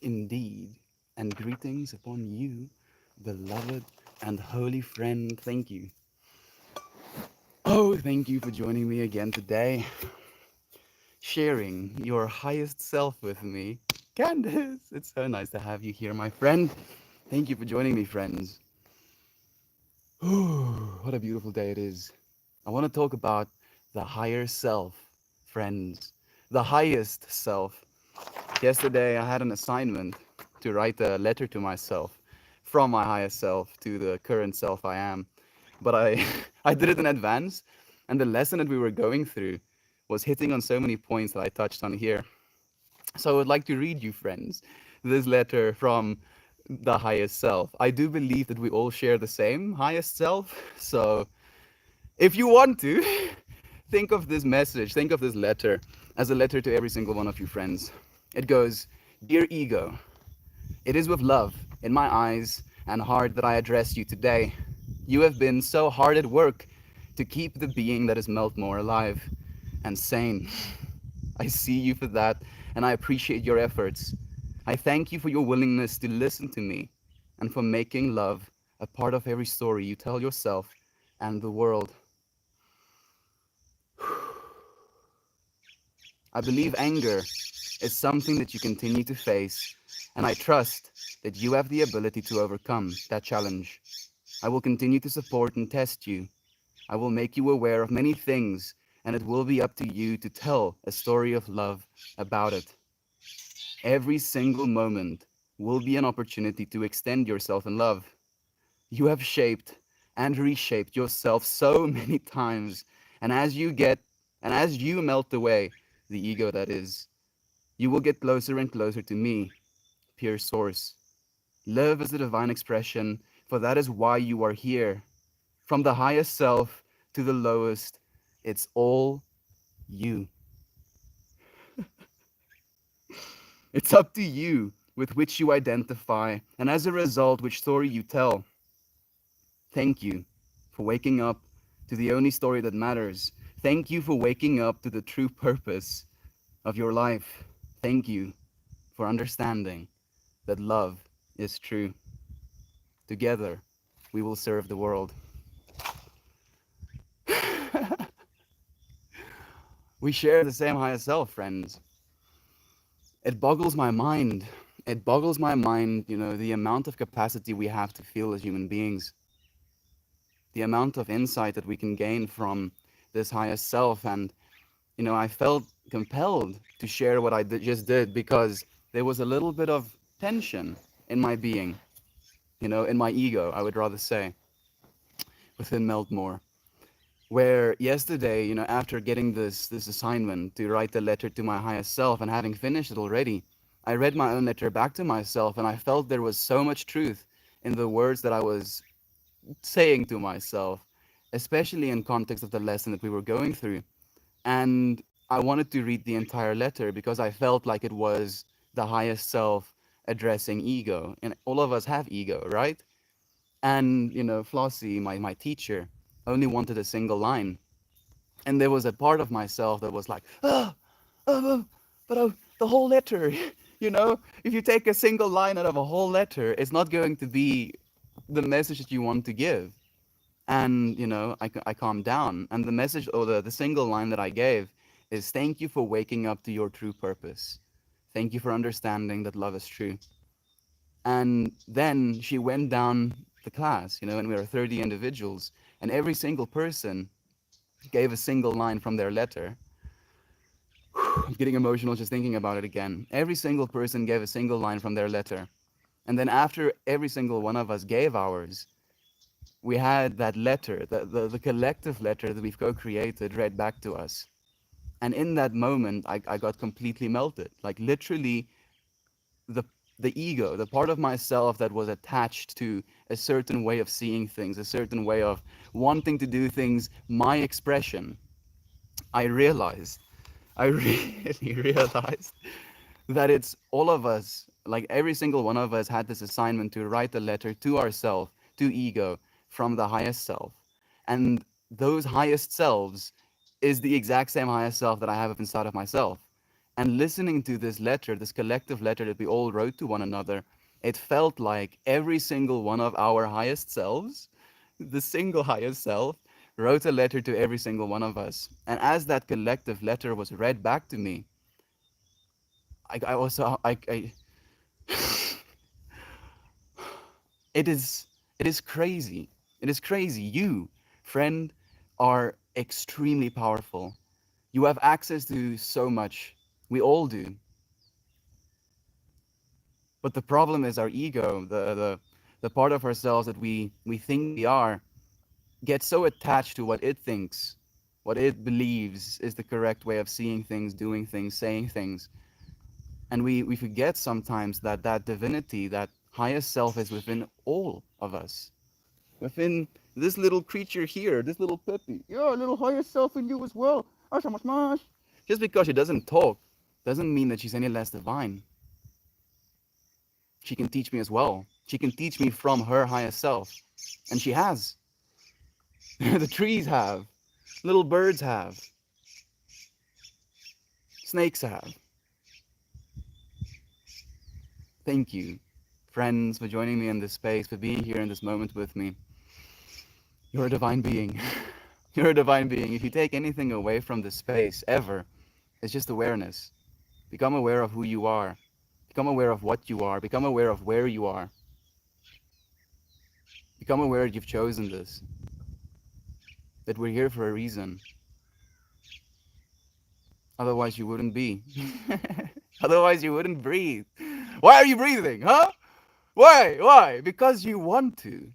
Indeed, and greetings upon you, beloved and holy friend. Thank you. Oh, thank you for joining me again today, sharing your highest self with me. Candace, it's so nice to have you here, my friend. Thank you for joining me, friends. What a beautiful day it is. I want to talk about the higher self, friends. The highest self. Yesterday, I had an assignment to write a letter to myself from my highest self to the current self I am. But I, I did it in advance, and the lesson that we were going through was hitting on so many points that I touched on here. So I would like to read you, friends, this letter from the highest self. I do believe that we all share the same highest self. So if you want to, think of this message, think of this letter as a letter to every single one of you friends. It goes, Dear Ego, it is with love in my eyes and heart that I address you today. You have been so hard at work to keep the being that is Meltmore alive and sane. I see you for that, and I appreciate your efforts. I thank you for your willingness to listen to me and for making love a part of every story you tell yourself and the world. I believe anger is something that you continue to face, and I trust that you have the ability to overcome that challenge. I will continue to support and test you. I will make you aware of many things, and it will be up to you to tell a story of love about it. Every single moment will be an opportunity to extend yourself in love. You have shaped and reshaped yourself so many times, and as you melt away, the ego that is, you will get closer and closer to me, pure source. Live as a divine expression, for that is why you are here. From the highest self to the lowest, it's all you. It's up to you with which you identify, and as a result, which story you tell. Thank you for waking up to the only story that matters. Thank you for waking up to the true purpose of your life. Thank you for understanding that love is true. Together, we will serve the world. We share the same higher self, friends. It boggles my mind. It boggles my mind, the amount of capacity we have to feel as human beings, the amount of insight that we can gain from this higher self. And, I felt compelled to share what I just did because there was a little bit of tension in my being, in my ego, I would rather say, within Meltmore. Where yesterday, after getting this assignment to write the letter to my highest self and having finished it already, I read my own letter back to myself and I felt there was so much truth in the words that I was saying to myself, especially in context of the lesson that we were going through. And I wanted to read the entire letter because I felt like it was the highest self addressing ego. And all of us have ego, right? And, Flossie, my teacher, only wanted a single line. And there was a part of myself that was like, but the whole letter, if you take a single line out of a whole letter, it's not going to be the message that you want to give. And, I calmed down. And the message or the single line that I gave is thank you for waking up to your true purpose. Thank you for understanding that love is true. And then she went down the class, and we were 30 individuals, and every single person gave a single line from their letter. I'm getting emotional just thinking about it again. Every single person gave a single line from their letter. And then after every single one of us gave ours, we had that letter, the collective letter that we've co-created read back to us. And in that moment, I got completely melted. Like literally the the ego, the part of myself that was attached to a certain way of seeing things, a certain way of wanting to do things, my expression, I realized, I really realized that it's all of us, like every single one of us had this assignment to write a letter to ourself, to ego, from the highest self. And those highest selves is the exact same highest self that I have inside of myself. And listening to this letter, this collective letter that we all wrote to one another, it felt like every single one of our highest selves, the single highest self, wrote a letter to every single one of us. And as that collective letter was read back to me, I also, it is, it is crazy. It is crazy. You, friend, are extremely powerful. You have access to so much. We all do. But the problem is our ego, the part of ourselves that we think we are, gets so attached to what it thinks, what it believes is the correct way of seeing things, doing things, saying things. And we forget sometimes that that divinity, that highest self is within all of us. Within this little creature here, this little puppy. Yeah, a little higher self in you as well. Ashamash. Just because she doesn't talk doesn't mean that she's any less divine. She can teach me as well. She can teach me from her highest self. And she has. The trees have. Little birds have. Snakes have. Thank you, friends, for joining me in this space, for being here in this moment with me. You're a divine being. You're a divine being. If you take anything away from this space, ever, it's just awareness. Become aware of who you are. Become aware of what you are. Become aware of where you are. Become aware that you've chosen this. That we're here for a reason. Otherwise, you wouldn't be. Otherwise, you wouldn't breathe. Why are you breathing, huh? Why? Why? Because you want to.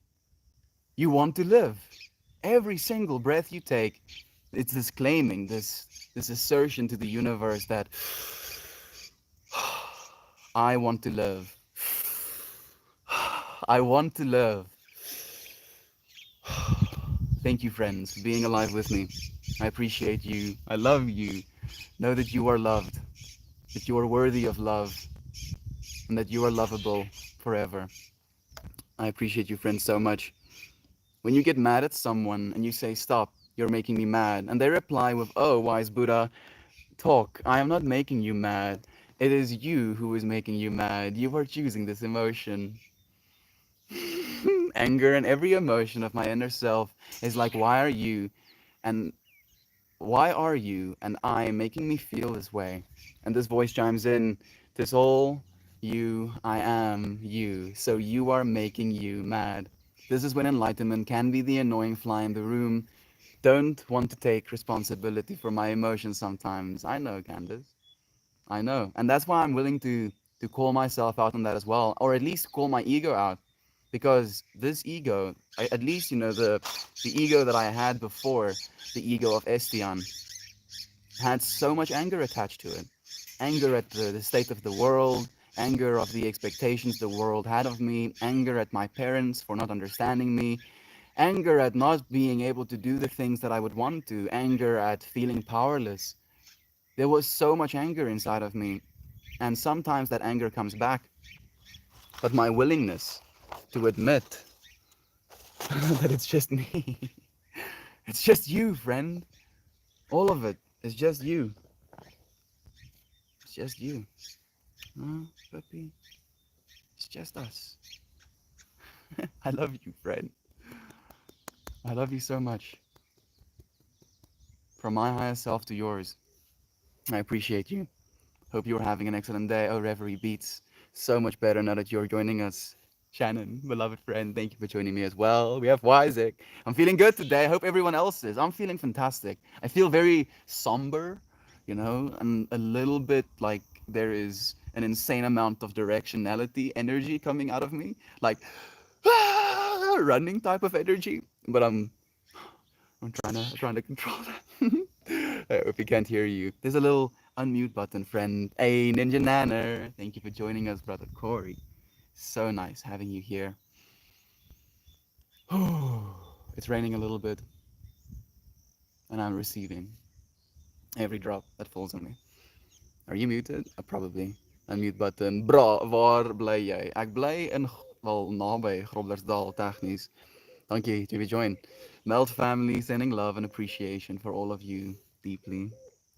You want to live. Every single breath you take, it's this claiming, this assertion to the universe that I want to live. I want to live. Thank you, friends, for being alive with me. I appreciate you. I love you. Know that you are loved, that you are worthy of love, and that you are lovable forever. I appreciate you, friends, so much. When you get mad at someone and you say, "Stop, you're making me mad," and they reply with, "Oh, wise Buddha, talk. I am not making you mad. It is you who is making you mad. You are choosing this emotion." Anger and every emotion of my inner self is like, why are you? And why are you and I making me feel this way? And this voice chimes in, "This all you, I am you. So you are making you mad." This is when enlightenment can be the annoying fly in the room. Don't want to take responsibility for my emotions sometimes. I know, Candace. I know. And that's why I'm willing to call myself out on that as well, or at least call my ego out. Because this ego, at least the ego that I had before, the ego of Estian, had so much anger attached to it. Anger at the state of the world, anger of the expectations the world had of me, anger at my parents for not understanding me, anger at not being able to do the things that I would want to, anger at feeling powerless. There was so much anger inside of me, and sometimes that anger comes back. But my willingness to admit that it's just me, it's just you, friend. All of it is just you. It's just you. Huh, puppy? It's just us. I love you, friend. I love you so much. From my highest self to yours, I appreciate you. Hope you're having an excellent day. Oh, Reverie Beats. So much better now that you're joining us. Shannon, beloved friend, thank you for joining me as well. We have Wyzik. I'm feeling good today. I hope everyone else is. I'm feeling fantastic. I feel very somber, and a little bit like there is an insane amount of directionality energy coming out of me. Like, running type of energy. But I'm trying to control that. If we can't hear you, there's a little unmute button, friend. Hey, Ninja Nanner, thank you for joining us, brother Corey. So nice having you here. It's raining a little bit, and I'm receiving every drop that falls on me. Are you muted? Probably. Unmute button. Bra, waar bly jy? Ek bly in wel naby Groblersdal tegnies. Dankie to join. Meld family, sending love and appreciation for all of you deeply.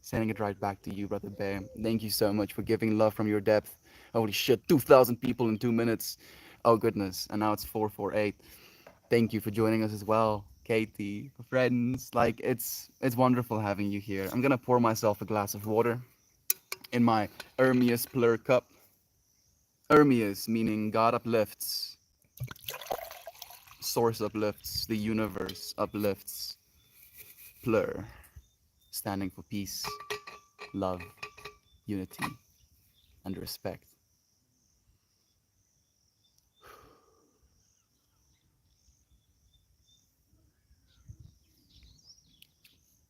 Sending it right back to you, Brother Bear. Thank you so much for giving love from your depth. Holy shit, 2,000 people in 2 minutes. Oh, goodness. And now it's 448. Thank you for joining us as well, Katie, friends. Like, it's wonderful having you here. I'm gonna pour myself a glass of water in my Hermias Plur cup. Hermias, meaning God uplifts, Source uplifts, the universe uplifts. Plur, standing for peace, love, unity, and respect.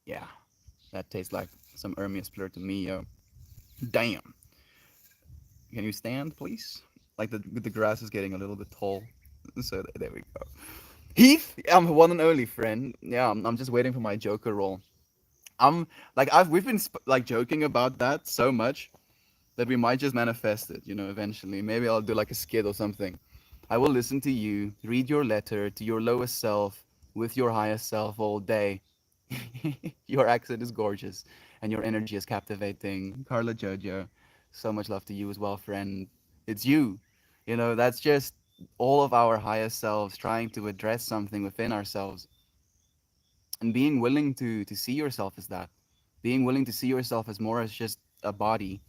Yeah, that tastes like some Hermias Plur to me, yo. Damn. Can you stand, please? Like the grass is getting a little bit tall. So there we go. Heath, I'm one and only friend. Yeah, I'm just waiting for my Joker roll. I'm like we've been like joking about that so much that we might just manifest it, eventually. Maybe I'll do like a skit or something. I will listen to you, read your letter to your lowest self with your highest self all day. Your accent is gorgeous and your energy is captivating. Carla Jojo, so much love to you as well, friend. It's you. That's just all of our highest selves trying to address something within ourselves and being willing to see yourself as that, being willing to see yourself as more as just a body,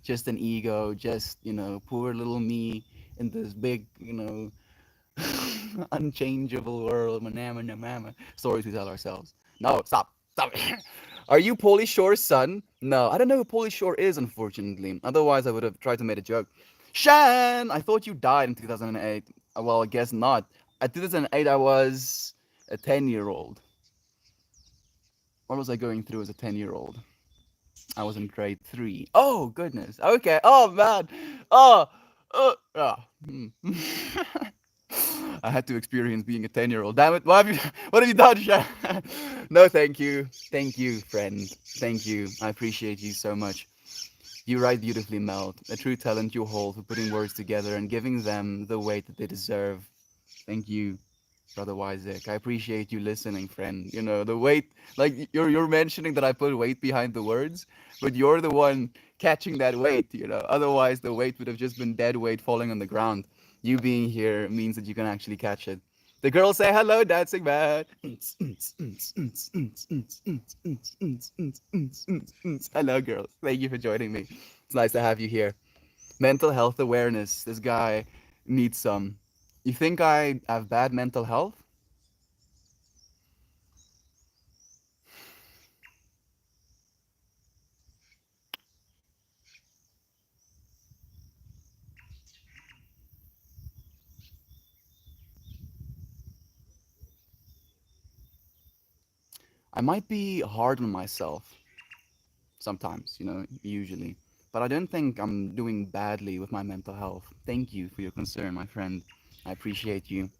just an ego, just poor little me in this big unchangeable world, manama namama stories we tell ourselves. No, stop. Are you Pauly Shore's son? No, I don't know who Pauly Shore is, unfortunately. Otherwise, I would have tried to make a joke. Shan, I thought you died in 2008. Well, I guess not. At 2008, I was a 10-year-old. What was I going through as a 10-year-old? I was in grade 3. Oh, goodness. Okay. Oh, man. Oh, hmm. I had to experience being a 10-year-old. Damn it. What have you done, Shan? No, thank you. Thank you, friend. Thank you. I appreciate you so much. You write beautifully, Mel. A true talent you hold for putting words together and giving them the weight that they deserve. Thank you. Brother Isaac, I appreciate you listening, friend. The weight, like you're mentioning that I put weight behind the words, but you're the one catching that weight. Otherwise, the weight would have just been dead weight falling on the ground. You being here means that you can actually catch it. The girls say hello, dancing man. Hello, girls. Thank you for joining me. It's nice to have you here. Mental health awareness. This guy needs some. You think I have bad mental health? I might be hard on myself sometimes, usually. But I don't think I'm doing badly with my mental health. Thank you for your concern, my friend. I appreciate you.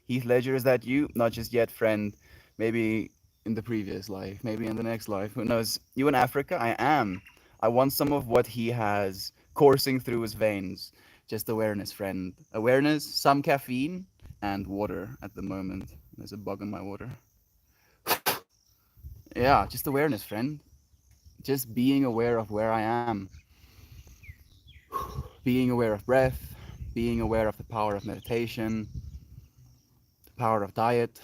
Heath Ledger, is that you? Not just yet, friend. Maybe in the previous life, maybe in the next life. Who knows? You in Africa? I am. I want some of what he has coursing through his veins. Just awareness, friend. Awareness, some caffeine, and water at the moment. There's a bug in my water. Yeah, just awareness, friend. Just being aware of where I am, being aware of breath, being aware of the power of meditation, the power of diet,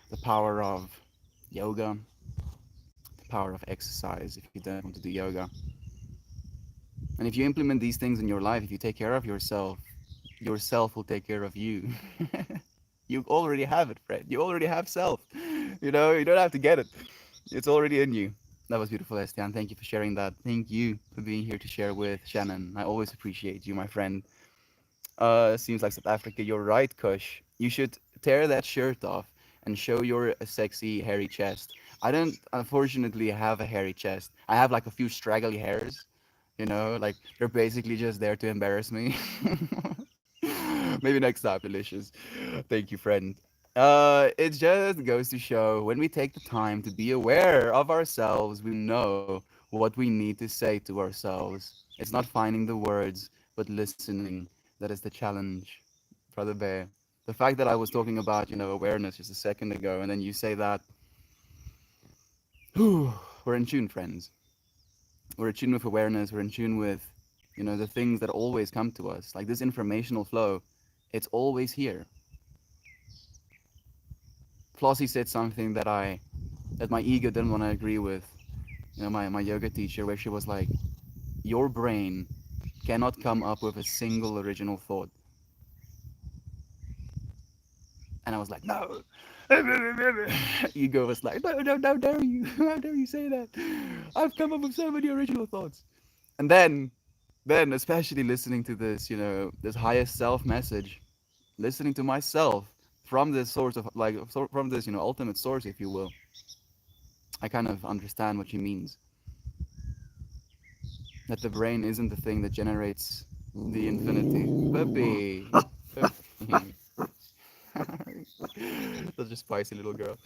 the power of yoga, the power of exercise if you don't want to do yoga. And if you implement these things in your life, if you take care of yourself will take care of you. You already have it, friend. You already have self. You don't have to get it. It's already in you. That was beautiful, Estian. Thank you for sharing that. Thank you for being here to share with Shannon. I always appreciate you, my friend. Seems like South Africa. You're right, Kush. You should tear that shirt off and show your sexy hairy chest. I don't unfortunately have a hairy chest. I have like a few straggly hairs. Like they're basically just there to embarrass me. Maybe next time, delicious. Thank you, friend. It just goes to show when we take the time to be aware of ourselves, we know what we need to say to ourselves. It's not finding the words, but listening. That is the challenge, Brother Bear. The fact that I was talking about, awareness just a second ago, and then you say that, we're in tune, friends. We're in tune with awareness. We're in tune with, the things that always come to us. Like this informational flow, it's always here. Flossie said something that my ego didn't want to agree with. My yoga teacher, where she was like, your brain cannot come up with a single original thought. And I was like, no. Ego was like, no, no, how dare you? How dare you say that? I've come up with so many original thoughts. And then especially listening to this, this highest self message, listening to myself from this source of like from this, ultimate source, if you will, I kind of understand what she means. That the brain isn't the thing that generates the infinity. Puppy. Puppy. Such a spicy little girl.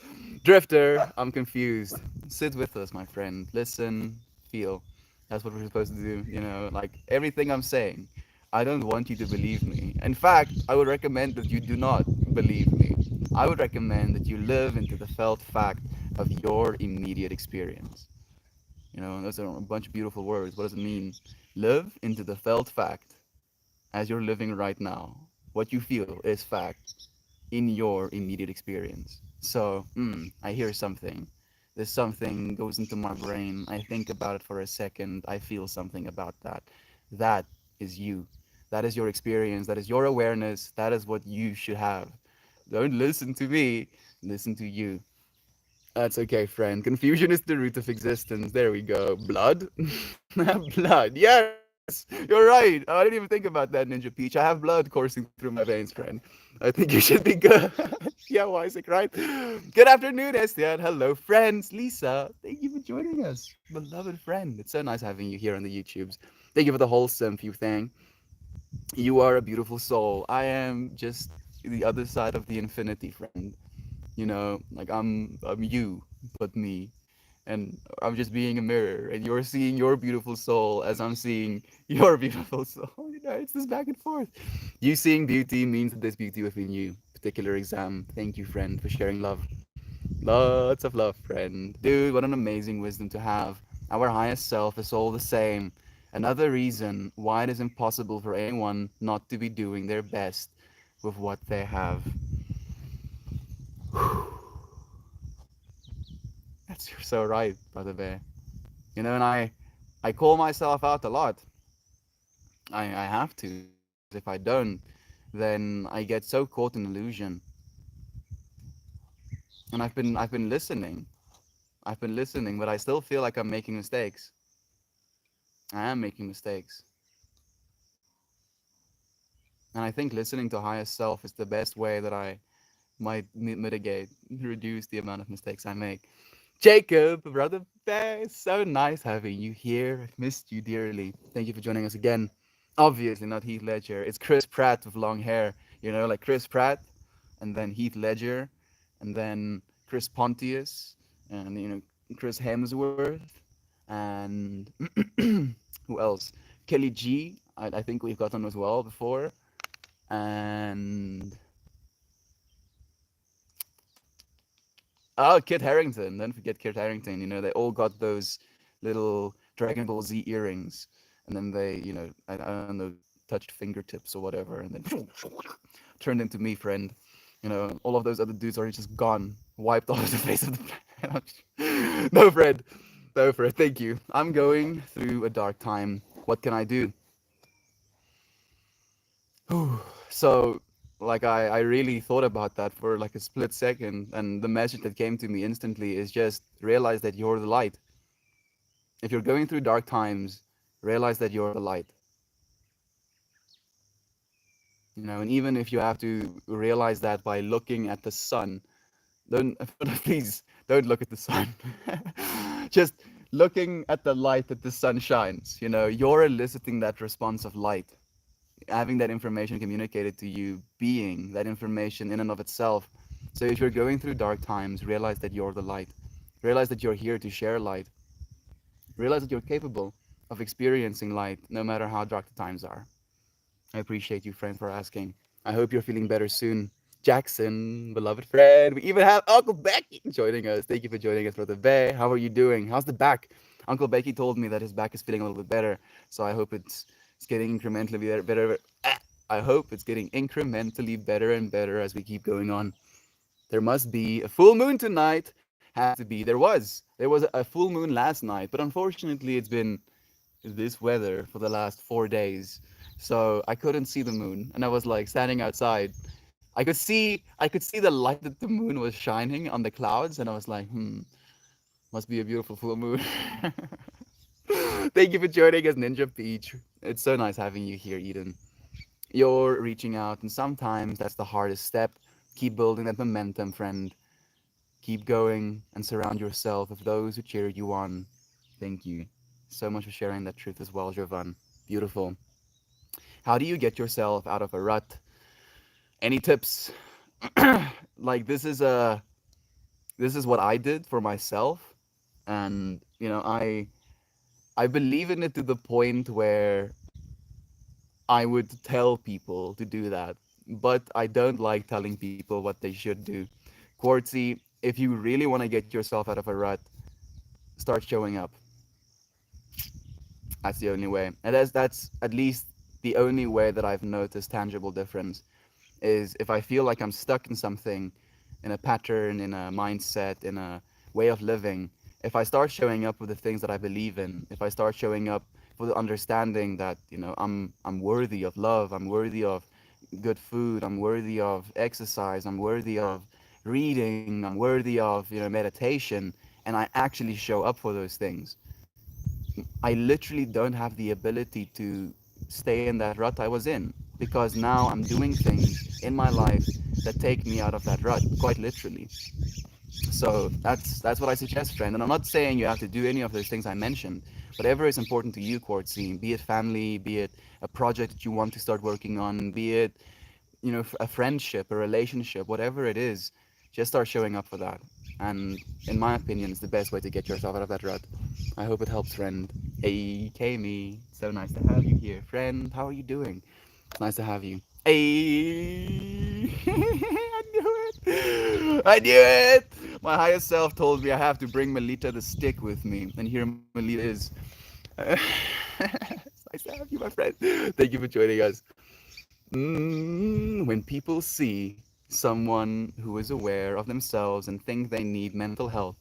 Drifter, I'm confused. Sit with us, my friend. Listen, feel. That's what we're supposed to do, like everything I'm saying. I don't want you to believe me. In fact, I would recommend that you do not believe me. I would recommend that you live into the felt fact of your immediate experience. Those are a bunch of beautiful words. What does it mean? Live into the felt fact as you're living right now. What you feel is fact in your immediate experience. So, I hear something. There's something goes into my brain. I think about it for a second. I feel something about that. That is you. That is your experience. That is your awareness. That is what you should have. Don't listen to me. Listen to you. That's okay, friend. Confusion is the root of existence. There we go. Blood? Blood. Yes, you're right. Oh, I didn't even think about that, Ninja Peach. I have blood coursing through my veins, friend. I think you should be good. Yeah, Isaac, right? Good afternoon, Estian. Hello, friends. Lisa, thank you for joining us. Beloved friend. It's so nice having you here on the YouTubes. Thank you for the wholesome few thing. You are a beautiful soul. I am just the other side of the infinity, friend. Like I'm you, but me. And I'm just being a mirror, and you're seeing your beautiful soul as I'm seeing your beautiful soul. It's this back and forth. You seeing beauty means that there's beauty within you. Particular exam. Thank you, friend, for sharing love. Lots of love, friend. Dude, what an amazing wisdom to have. Our highest self is all the same. Another reason why it is impossible for anyone not to be doing their best with what they have. That's You're so right, brother Bear. And I call myself out a lot. I have to, because if I don't, then I get so caught in illusion. And I've been listening. I've been listening, but I still feel like I'm making mistakes. I am making mistakes. And I think listening to higher self is the best way that I might mitigate, reduce the amount of mistakes I make. Jacob, brother bear, it's so nice having you here. I've missed you dearly. Thank you for joining us again. Obviously, not Heath Ledger. It's Chris Pratt with long hair. Like Chris Pratt, and then Heath Ledger, and then Chris Pontius, and Chris Hemsworth, and who else? Kelly G. I think we've got on as well before, and oh, Kit Harington. Don't forget Kit Harington. They all got those little Dragon Ball Z earrings. And then they, I don't know, touched fingertips or whatever. And then turned into me, friend. All of those other dudes are just gone. Wiped off the face of the planet. No, Fred. No, Fred. Thank you. I'm going through a dark time. What can I do? So, like, I really thought about that for like a split second, and the message that came to me instantly is just realize that you're the light. If you're going through dark times, realize that you're the light. And even if you have to realize that by looking at the sun, don't please don't look at the sun. Just looking at the light that the sun shines. You're eliciting that response of light, having that information communicated to you, being that information in and of itself. So if you're going through dark times, realize that you're the light. Realize that you're here to share light. Realize that you're capable of experiencing light no matter how dark the times are. I appreciate you, friend, for asking. I hope you're feeling better soon. Jackson, beloved friend. We even have Uncle Becky joining us. Thank you for joining us, Brother Bay. How are you doing? How's the back? Uncle Becky told me that his back is feeling a little bit better, so I hope it's getting incrementally better. I hope it's getting incrementally better and better as we keep going on. There must be a full moon tonight. Has to be. There was a full moon last night, but unfortunately, it's been this weather for the last 4 days, so I couldn't see the moon, and I was like standing outside. I could see the light that the moon was shining on the clouds, and I was like, must be a beautiful full moon. Thank you for joining us, Ninja Peach. It's so nice having you here, Eden. You're reaching out, and sometimes that's the hardest step. Keep building that momentum, friend. Keep going and surround yourself with those who cheer you on. Thank you so much for sharing that truth as well, Jovan. Beautiful. How do you get yourself out of a rut? Any tips? Like this is what I did for myself, and I believe in it to the point where I would tell people to do that, but I don't like telling people what they should do. Quartzy, if you really want to get yourself out of a rut, start showing up. That's the only way, and that's at least the only way that I've noticed tangible difference. Is if I feel like I'm stuck in something, in a pattern, in a mindset, in a way of living, if I start showing up with the things that I believe in, if I start showing up for the understanding that, I'm worthy of love, I'm worthy of good food, I'm worthy of exercise, I'm worthy of reading, I'm worthy of, meditation, and I actually show up for those things, I literally don't have the ability to stay in that rut I was in, because now I'm doing things in my life that take me out of that rut, quite literally. So that's what I suggest, friend. And I'm not saying you have to do any of those things I mentioned. Whatever is important to you, Quartzy, be it family, be it a project that you want to start working on, be it a friendship, a relationship, whatever it is, just start showing up for that. And in my opinion, it's the best way to get yourself out of that rut. I hope it helps, friend. Hey, Kami, so nice to have you here, friend. How are you doing? It's nice to have you. Hey, I knew it. I knew it. My higher self told me I have to bring Melita the stick with me, and here Melita is. It's nice to have you, my friend. Thank you for joining us. When people see someone who is aware of themselves and think they need mental health,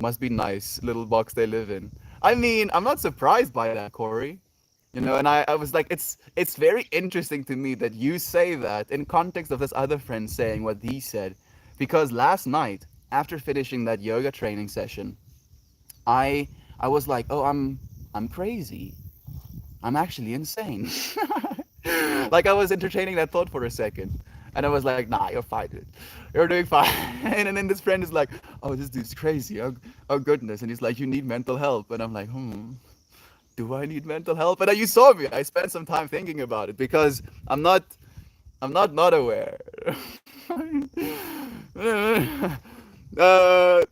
must be nice little box they live in. I mean, I'm not surprised by that, Corey. And I was like, it's very interesting to me that you say that in context of this other friend saying what he said, because last night after finishing that yoga training session, I I was like, oh, I'm crazy. I'm actually insane. Like I was entertaining that thought for a second. And I was like, nah, you're fine, dude. You're doing fine. And then this friend is like, oh, this dude's crazy. Oh goodness. And he's like, you need mental help. And I'm like, do I need mental help? And then you saw me. I spent some time thinking about it because I'm not aware.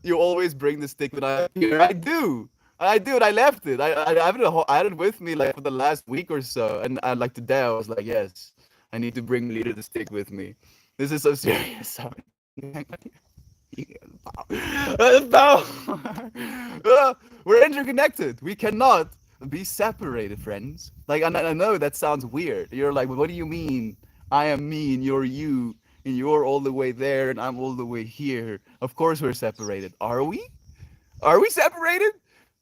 You always bring the stick when I appear. I do. I do, and I left it. I had it with me like for the last week or so, and like today I was like, yes, I need to bring Leader the stick with me. This is so serious. We're interconnected. We cannot be separated, friends. Like, and I know that sounds weird. You're like, well, what do you mean? I am me, and you're you, and you're all the way there, and I'm all the way here. Of course, we're separated. Are we? Are we separated?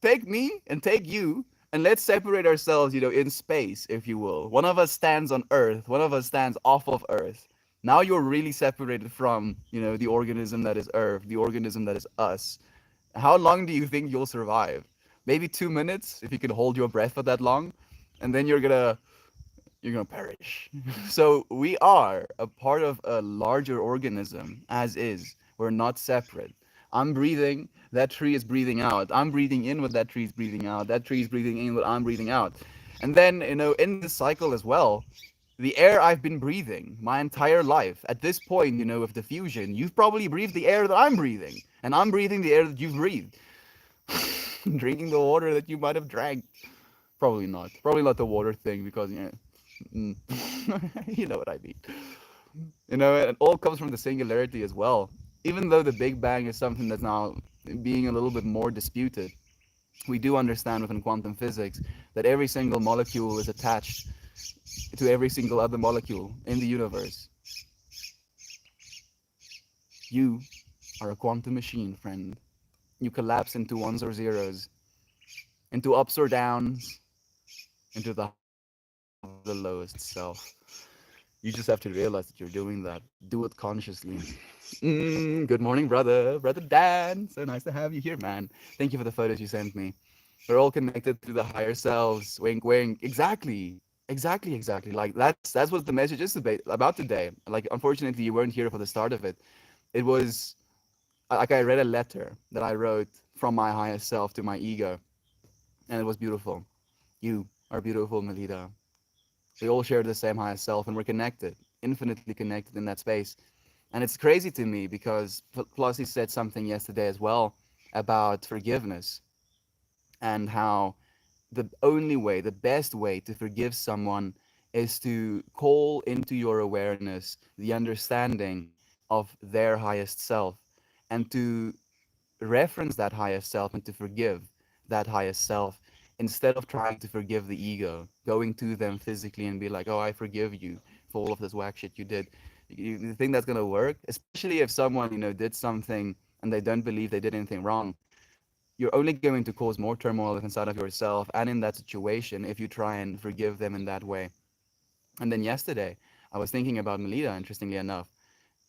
Take me and take you, and let's separate ourselves, in space, if you will. One of us stands on Earth, one of us stands off of Earth. Now you're really separated from, the organism that is Earth, the organism that is us. How long do you think you'll survive? Maybe 2 minutes, if you can hold your breath for that long, and then you're gonna perish. So we are a part of a larger organism, as is. We're not separate. I'm breathing, that tree is breathing out. I'm breathing in what that tree is breathing out. That tree is breathing in what I'm breathing out. And then, in this cycle as well, the air I've been breathing my entire life, at this point, with diffusion, you've probably breathed the air that I'm breathing. And I'm breathing the air that you've breathed. Drinking the water that you might have drank. Probably not. Probably not the water thing because, mm, you know what I mean. It all comes from the singularity as well. Even though the Big Bang is something that's now being a little bit more disputed, We do understand within quantum physics that every single molecule is attached to every single other molecule in the universe. You are a quantum machine, friend. You collapse into ones or zeros, into ups or downs, into the highest self or the lowest self. You just have to realize that you're doing that. Do it consciously. Good morning, brother. Brother Dan. So nice to have you here, man. Thank you for the photos you sent me. We're all connected through the higher selves. Wink, wink. Exactly. Exactly, exactly. Like that's what the message is about today. Like, unfortunately, you weren't here for the start of it. It was like I read a letter that I wrote from my higher self to my ego, and it was beautiful. You are beautiful, Melita. We all share the same higher self, and we're connected, infinitely connected in that space. And it's crazy to me because Flossie said something yesterday as well about forgiveness and how the only way, the best way to forgive someone is to call into your awareness the understanding of their highest self and to reference that highest self and to forgive that highest self instead of trying to forgive the ego, going to them physically and be like, oh, I forgive you for all of this whack shit you did. You think that's going to work? Especially if someone, did something and they don't believe they did anything wrong. You're only going to cause more turmoil inside of yourself and in that situation if you try and forgive them in that way. And then yesterday, I was thinking about Melita, interestingly enough,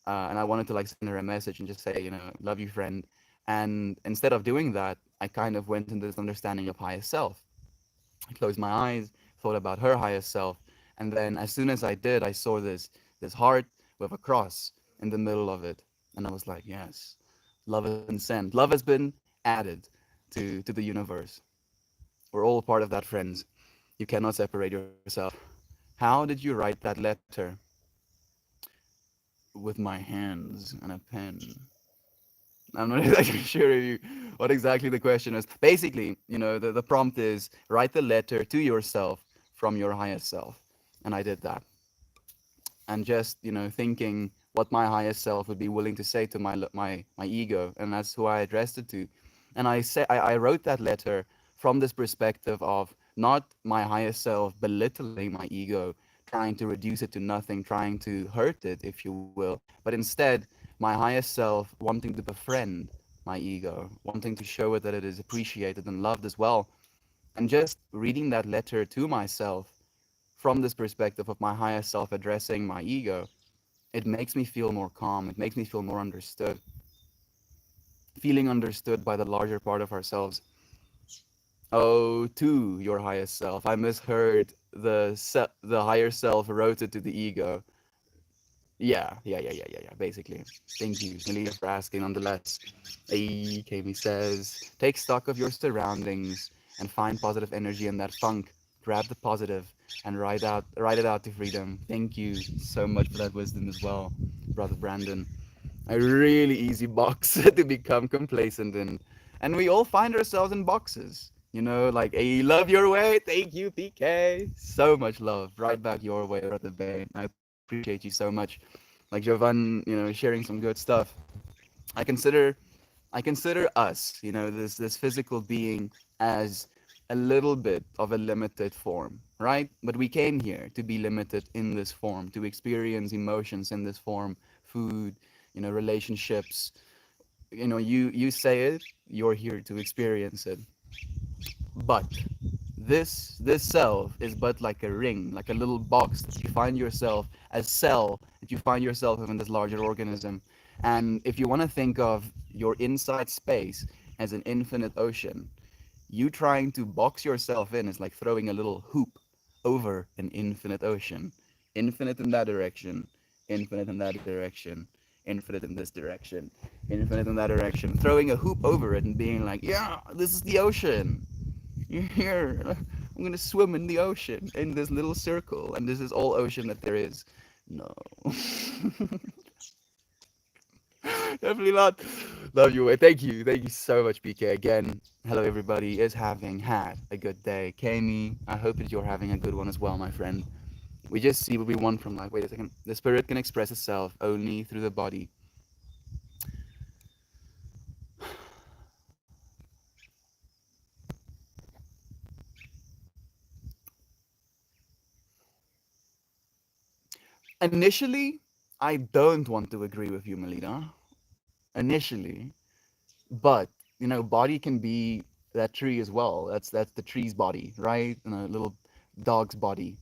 and I wanted to like send her a message and just say, love you, friend. And instead of doing that, I kind of went into this understanding of higher self. I closed my eyes, thought about her higher self, and then as soon as I did, I saw this heart with a cross in the middle of it, and I was like, yes, love has been sent, love has been added to the universe. We're all part of that, friends. You cannot separate yourself. How did you write that letter? With my hands and a pen. I'm not exactly sure what exactly the question is. Basically, the prompt is write the letter to yourself from your highest self. And I did that. And just, thinking what my highest self would be willing to say to my ego. And that's who I addressed it to. And I wrote that letter from this perspective of not my highest self belittling my ego, trying to reduce it to nothing, trying to hurt it, if you will, but instead my highest self wanting to befriend my ego, wanting to show it that it is appreciated and loved as well. And just reading that letter to myself from this perspective of my highest self addressing my ego, it makes me feel more calm. It makes me feel more understood, feeling understood by the larger part of ourselves. Oh, to your highest self. I misheard the higher self wrote it to the ego. Yeah. Basically, thank you, Melina, for asking. Nonetheless, Kami says, take stock of your surroundings and find positive energy in that funk. Grab the positive and ride it out to freedom. Thank you so much for that wisdom as well, brother Brandon. A really easy box to become complacent in, and we all find ourselves in boxes. Like a love your way. Thank you, PK. So much love right back your way, brother Bay. I appreciate you so much. Like Jovan, sharing some good stuff. I consider I consider us, this physical being as a little bit of a limited form, right? But we came here to be limited in this form, to experience emotions in this form, food, relationships. You say it, you're here to experience it. But this self is but like a ring, like a little box that you find yourself, a cell that you find yourself in this larger organism. And if you want to think of your inside space as an infinite ocean, you trying to box yourself in is like throwing a little hoop over an infinite ocean. Infinite in that direction, infinite in that direction, infinite in this direction, infinite in that direction. Throwing a hoop over it and being like, yeah, this is the ocean. You're here. I'm gonna swim in the ocean in this little circle, and this is all ocean that there is. No. Definitely not. Love you. Thank you. Thank you so much, PK. Again, hello everybody. Is having had a good day. Kami, I hope that you're having a good one as well, my friend. We just see what we want from life. Wait a second. The spirit can express itself only through the body. Initially, I don't want to agree with you, Melina. Initially, but body can be that tree as well. That's the tree's body, right? And a little dog's body,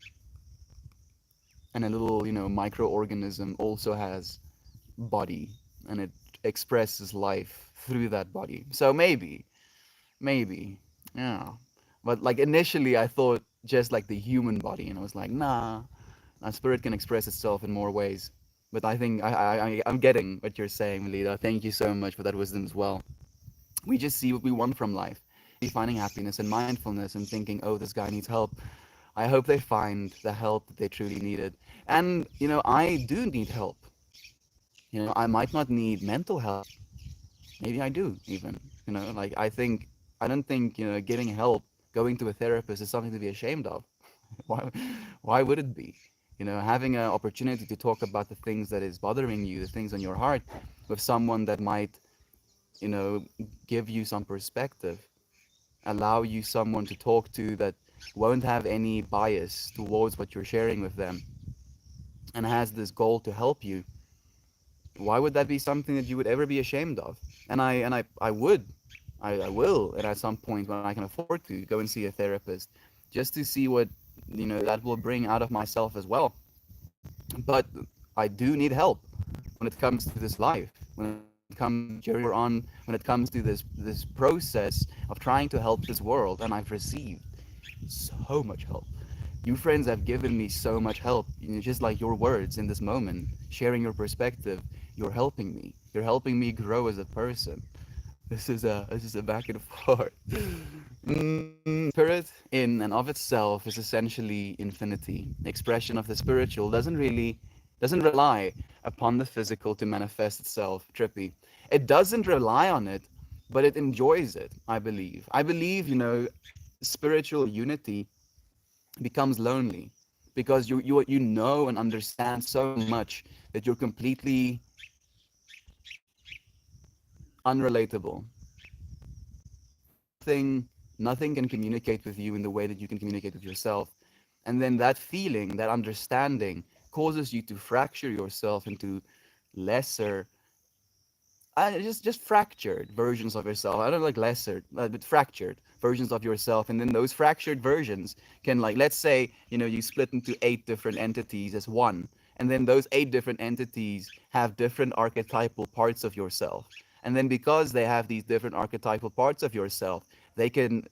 and a little microorganism also has body, and it expresses life through that body. So maybe, yeah. But like initially, I thought just like the human body, and I was like, nah, a spirit can express itself in more ways. But I think I'm getting what you're saying, Melida. Thank you so much for that wisdom as well. We just see what we want from life. We finding happiness and mindfulness and thinking, oh, this guy needs help. I hope they find the help that they truly needed. And, I do need help. I might not need mental help. Maybe I do, even. Like, I don't think, getting help, going to a therapist is something to be ashamed of. Why, why would it be? Having an opportunity to talk about the things that is bothering you, the things on your heart, with someone that might, you know, give you some perspective, allow you someone to talk to that won't have any bias towards what you're sharing with them and has this goal to help you. Why would that be something that you would ever be ashamed of? And I would, I will, and at some point when I can afford to go and see a therapist, just to see what that will bring out of myself as well. But I do need help when it comes to this life, when it comes to the journey we're on, when it comes to this process of trying to help this world, and I've received so much help. You friends have given me so much help. Just like your words in this moment, sharing your perspective, you're helping me. You're helping me grow as a person. This is a back and forth. Spirit in and of itself is essentially infinity. The expression of the spiritual doesn't rely upon the physical to manifest itself. Trippy. It doesn't rely on it, but it enjoys it. I believe. I believe spiritual unity becomes lonely because you know and understand so much that you're completely unrelatable. Nothing can communicate with you in the way that you can communicate with yourself. And then that feeling, that understanding causes you to fracture yourself into lesser just fractured versions of yourself. I don't like lesser, but fractured versions of yourself. And then those fractured versions can, like, let's say, you split into 8 different entities as one. And then those 8 different entities have different archetypal parts of yourself. And then because they have these different archetypal parts of yourself, they can,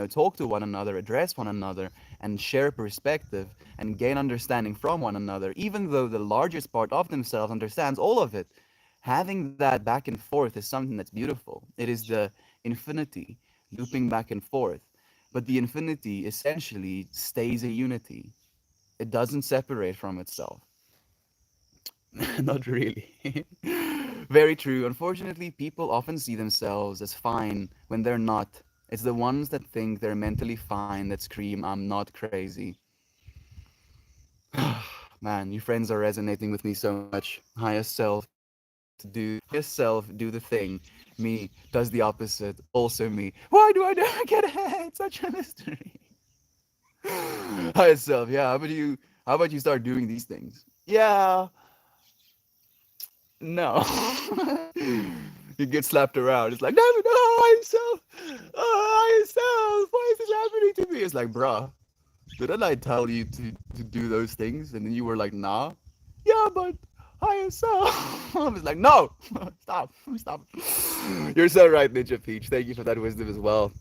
talk to one another, address one another, and share perspective and gain understanding from one another, even though the largest part of themselves understands all of it. Having that back and forth is something that's beautiful. It is the infinity looping back and forth. But the infinity essentially stays a unity. It doesn't separate from itself. Not really. Very true. Unfortunately, people often see themselves as fine when they're not. It's the ones that think they're mentally fine that scream, I'm not crazy. Man, you friends are resonating with me so much. Highest self do the thing. Me does the opposite. Also me. Why do I never get ahead? Such a mystery. Highest self, yeah. How about you start doing these things? Yeah, no. You get slapped around. It's like, no, no, highest self. Oh, highest self. Why is this happening to me? It's like, bruh, didn't I tell you to do those things? And then you were like, nah. Yeah, but higher self. I was like, no, stop. You're so right, Ninja Peach. Thank you for that wisdom as well.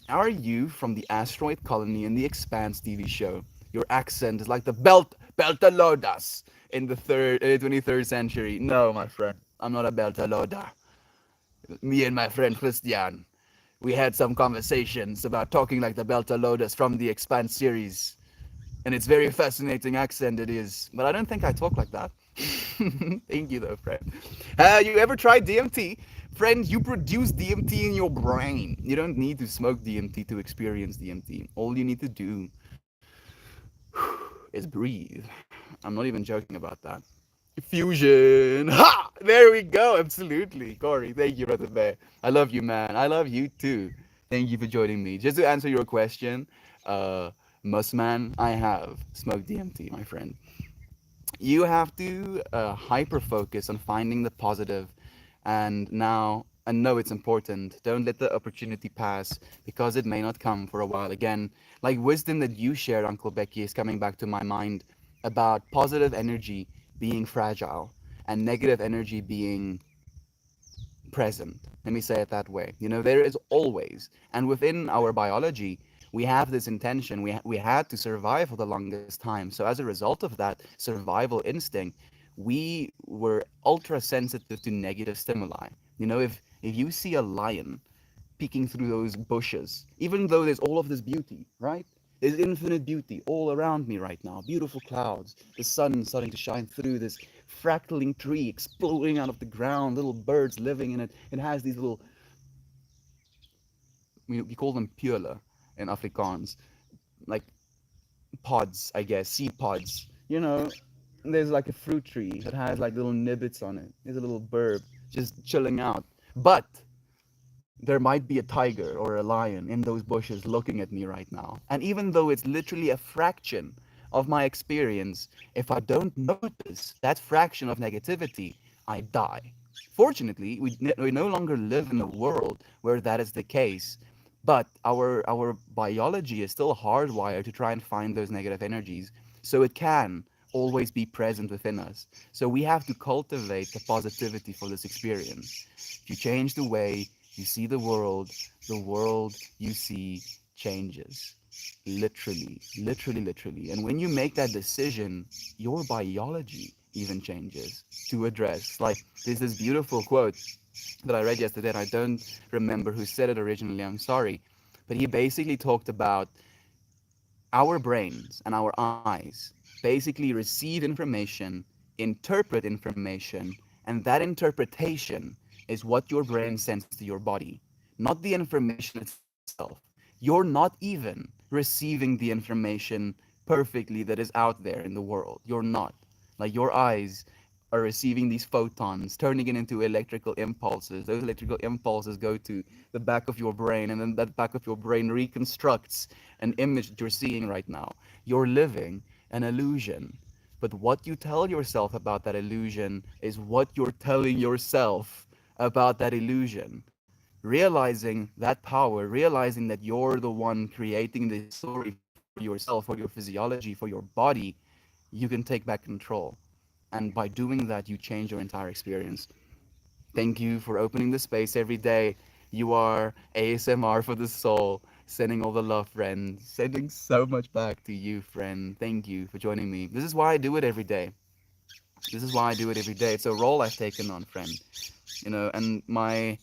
Are you from the asteroid colony in the Expanse TV show? Your accent is like the Beltalodas in the 23rd century. No, my friend, I'm not a Beltaloda. Me and my friend Christian, we had some conversations about talking like the Beltalodas from the Expanse series. And it's very fascinating accent it is. But I don't think I talk like that. Thank you though, friend. You ever tried DMT? Friend, you produce DMT in your brain. You don't need to smoke DMT to experience DMT. All you need to do is breathe. I'm not even joking about that. Fusion. Ha! There we go. Absolutely. Corey, thank you, brother bear. I love you, man. I love you too. Thank you for joining me. Just to answer your question, uh, Mussman, I have smoked DMT, my friend. You have to hyper focus on finding the positive, and now, and know it's important. Don't let the opportunity pass because it may not come for a while again. Like wisdom that you shared, Uncle Becky, is coming back to my mind about positive energy being fragile and negative energy being present. Let me say it that way. You know, there is always, and within our biology, we have this intention. We had to survive for the longest time. So as a result of that survival instinct, we were ultra sensitive to negative stimuli. You know, if you see a lion peeking through those bushes, even though there's all of this beauty, right? There's infinite beauty all around me right now. Beautiful clouds, the sun starting to shine through this fractaling tree exploding out of the ground, little birds living in it. It has these little, we call them pula in Afrikaans, like pods, I guess, seed pods. You know, there's like a fruit tree that has like little nibbits on it. There's a little bird just chilling out. But there might be a tiger or a lion in those bushes looking at me right now. And even though it's literally a fraction of my experience, if I don't notice that fraction of negativity, I die. Fortunately, we no longer live in a world where that is the case, but our biology is still hardwired to try and find those negative energies, so it can always be present within us. So we have to cultivate the positivity for this experience. If you change the way you see the world you see changes. Literally, literally, literally. And when you make that decision, your biology even changes to address. Like, there's this beautiful quote that I read yesterday, and I don't remember who said it originally. I'm sorry. But he basically talked about our brains and our eyes basically receive information, interpret information, and that interpretation is what your brain sends to your body, not the information itself. You're not even receiving the information perfectly that is out there in the world. You're not. Like your eyes are receiving these photons, turning it into electrical impulses. Those electrical impulses go to the back of your brain, and then that back of your brain reconstructs an image that you're seeing right now. You're living an illusion. But what you tell yourself about that illusion is what you're telling yourself about that illusion. Realizing that power, realizing that you're the one creating this story for yourself, for your physiology, for your body, you can take back control. And by doing that, you change your entire experience. Thank you for opening the space every day. You are ASMR for the soul. Sending all the love, friend. Sending so much back to you, friend. Thank you for joining me. This is why I do it every day. This is why I do it every day. It's a role I've taken on, friend. You know, and my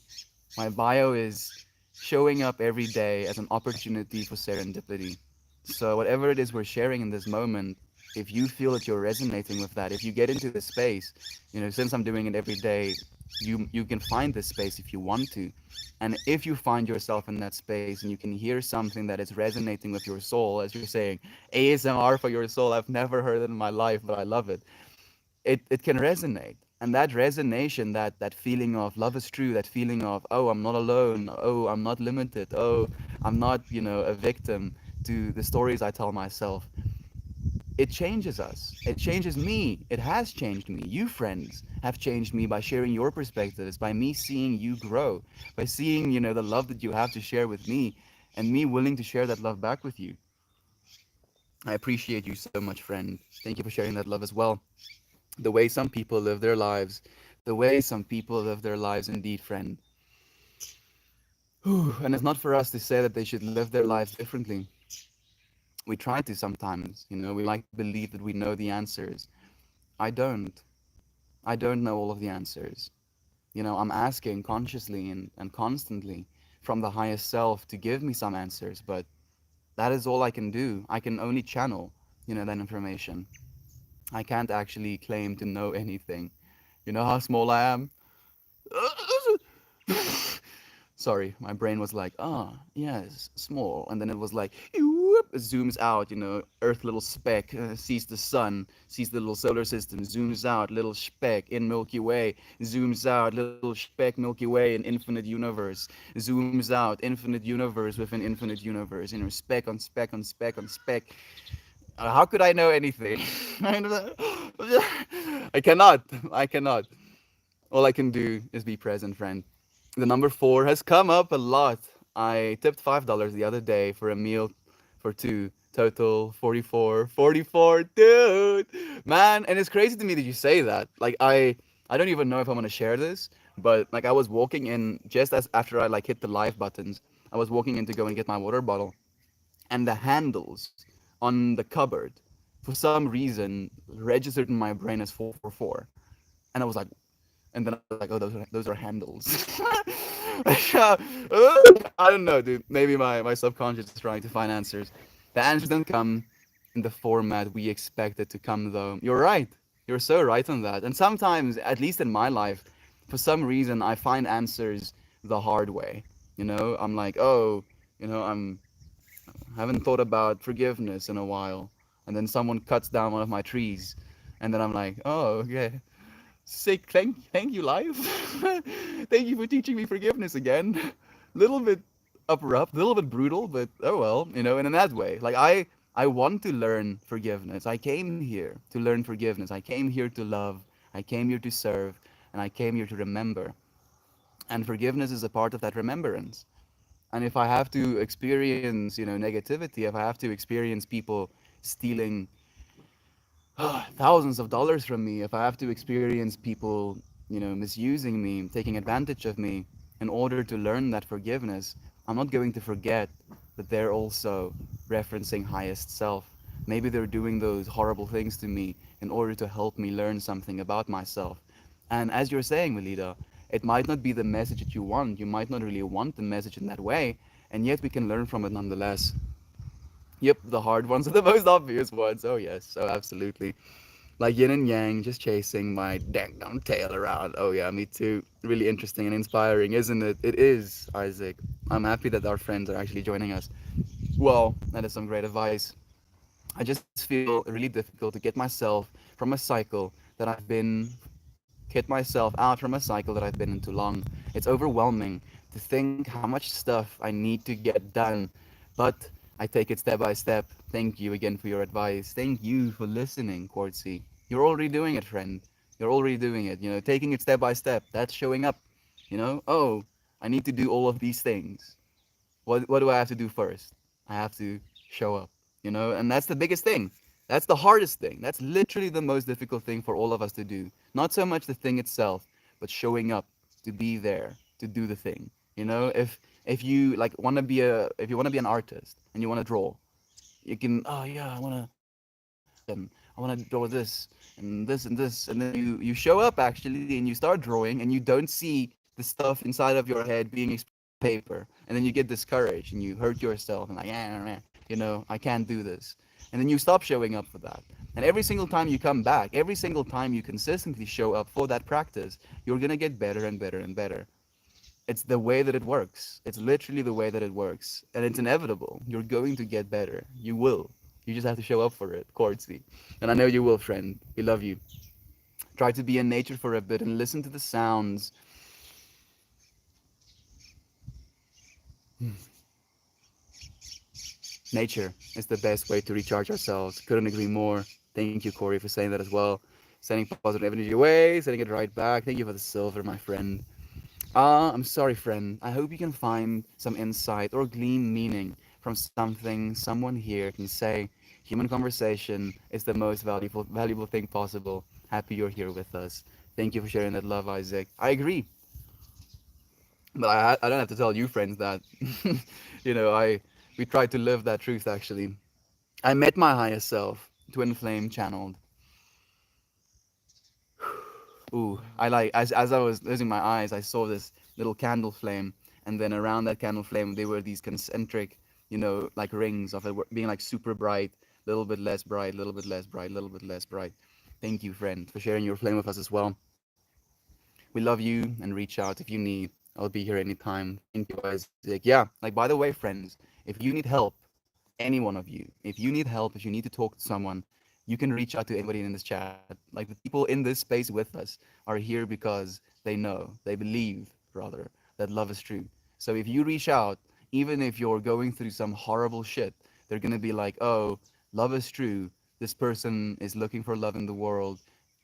bio is showing up every day as an opportunity for serendipity. So, whatever it is we're sharing in this moment, if you feel that you're resonating with that, if you get into this space, you know, since I'm doing it every day, you can find this space if you want to. And if you find yourself in that space and you can hear something that is resonating with your soul, as you're saying, ASMR for your soul, I've never heard it in my life, but I love it. It can resonate, and that resonation, that feeling of love is true, that feeling of, oh, I'm not alone, oh, I'm not limited, oh, I'm not, you know, a victim to the stories I tell myself. It changes us, it changes me, it has changed me. You friends have changed me by sharing your perspectives, by me seeing you grow, by seeing, you know, the love that you have to share with me, and me willing to share that love back with you. I appreciate you so much, friend. Thank you for sharing that love as well. The way some people live their lives, the way some people live their lives, indeed, friend. Whew. And it's not for us to say that they should live their lives differently. We try to sometimes, you know, we like to believe that we know the answers. I don't. I don't know all of the answers. You know, I'm asking consciously and constantly from the highest self to give me some answers, but that is all I can do. I can only channel, you know, that information. I can't actually claim to know anything. You know how small I am? Sorry, my brain was like, ah, yes, small. And then it was like, whoop, it zooms out, you know, Earth little speck, sees the sun, sees the little solar system, zooms out, little speck in Milky Way, zooms out, little speck Milky Way in infinite universe, zooms out, infinite universe within infinite universe, you know, speck on speck on speck on speck. How could I know anything? I cannot. I cannot. All I can do is be present, friend. The number four has come up a lot. I tipped $5 the other day for a meal for two. Total 44. 44, dude. Man, and it's crazy to me that you say that. Like I don't even know if I'm gonna share this, but like I was walking in just as after I like hit the live buttons. I was walking in to go and get my water bottle, and the handles on the cupboard for some reason registered in my brain as 444. And I was like, and then I was like, oh, those are handles. I don't know, dude. Maybe my subconscious is trying to find answers. The answers don't come in the format we expect it to come, though. You're right. You're so right on that. And sometimes, at least in my life, for some reason, I find answers the hard way. I'm like, oh, I haven't thought about forgiveness in a while. And then someone cuts down one of my trees. And then I'm like, oh, okay. Sick. Thank you, life. Thank you for teaching me forgiveness again. Little bit abrupt, a little bit brutal, but oh well, and in that way. Like I want to learn forgiveness. I came here to learn forgiveness. I came here to love. I came here to serve, and I came here to remember. And forgiveness is a part of that remembrance. And if I have to experience, negativity, if I have to experience people stealing thousands of dollars from me, if I have to experience people, misusing me, taking advantage of me in order to learn that forgiveness, I'm not going to forget that they're also referencing highest self. Maybe they're doing those horrible things to me in order to help me learn something about myself. And as you're saying, Melida, it might not be the message that you want. You might not really want the message in that way, and yet we can learn from it nonetheless. Yep, the hard ones are the most obvious ones. Oh yes, oh absolutely. Like yin and yang, just chasing my dang tail around. Oh yeah, me too. Really interesting and inspiring, isn't it? It is, Isaac. I'm happy that our friends are actually joining us. Well, that is some great advice. I just feel really difficult to get myself from a cycle that I've been get myself out from a cycle that I've been in too long. It's overwhelming to think how much stuff I need to get done, but I take it step by step. Thank you again for your advice. Thank you for listening, Quartzy. You're already doing it, friend. You're already doing it. Taking it step by step. That's showing up. Oh, I need to do all of these things. What do I have to do first? I have to show up, and that's the biggest thing. That's the hardest thing. That's literally the most difficult thing for all of us to do. Not so much the thing itself, but showing up to be there, to do the thing. If you like want to be a if you want to be an artist and you want to draw, you can, oh yeah, I want to I want to draw this and this, and then you show up actually and you start drawing and you don't see the stuff inside of your head being expressed on paper, and then you get discouraged and you hurt yourself and like, I can't do this, and then you stop showing up for that. And every single time you come back, every single time you consistently show up for that practice, you're gonna get better and better and better. It's the way that it works. It's literally the way that it works. And it's inevitable. You're going to get better. You will. You just have to show up for it, Quartzy. And I know you will, friend. We love you. Try to be in nature for a bit and listen to the sounds. Nature is the best way to recharge ourselves. Couldn't agree more. Thank you, Corey, for saying that as well. Sending positive energy away, sending it right back. Thank you for the silver, my friend. I'm sorry, friend. I hope you can find some insight or glean meaning from something someone here can say. Human conversation is the most valuable thing possible. Happy you're here with us. Thank you for sharing that love, Isaac. I agree, but I don't have to tell you, friends, that I we try to live that truth. Actually, I met my higher self, twin flame channeled. Ooh, I like as I was losing my eyes, I saw this little candle flame, and then around that candle flame, there were these concentric, like rings of it being like super bright, little bit less bright, little bit less bright, little bit less bright. Thank you, friend, for sharing your flame with us as well. We love you, and reach out if you need. I'll be here anytime. Thank you, Isaac. Yeah, like by the way, friends, if you need help, any one of you, if you need help, if you need to talk to someone, you can reach out to anybody in this chat. Like the people in this space with us are here because they know, they believe, rather, that love is true. So if you reach out, even if you're going through some horrible shit, they're going to be like, oh, love is true. This person is looking for love in the world,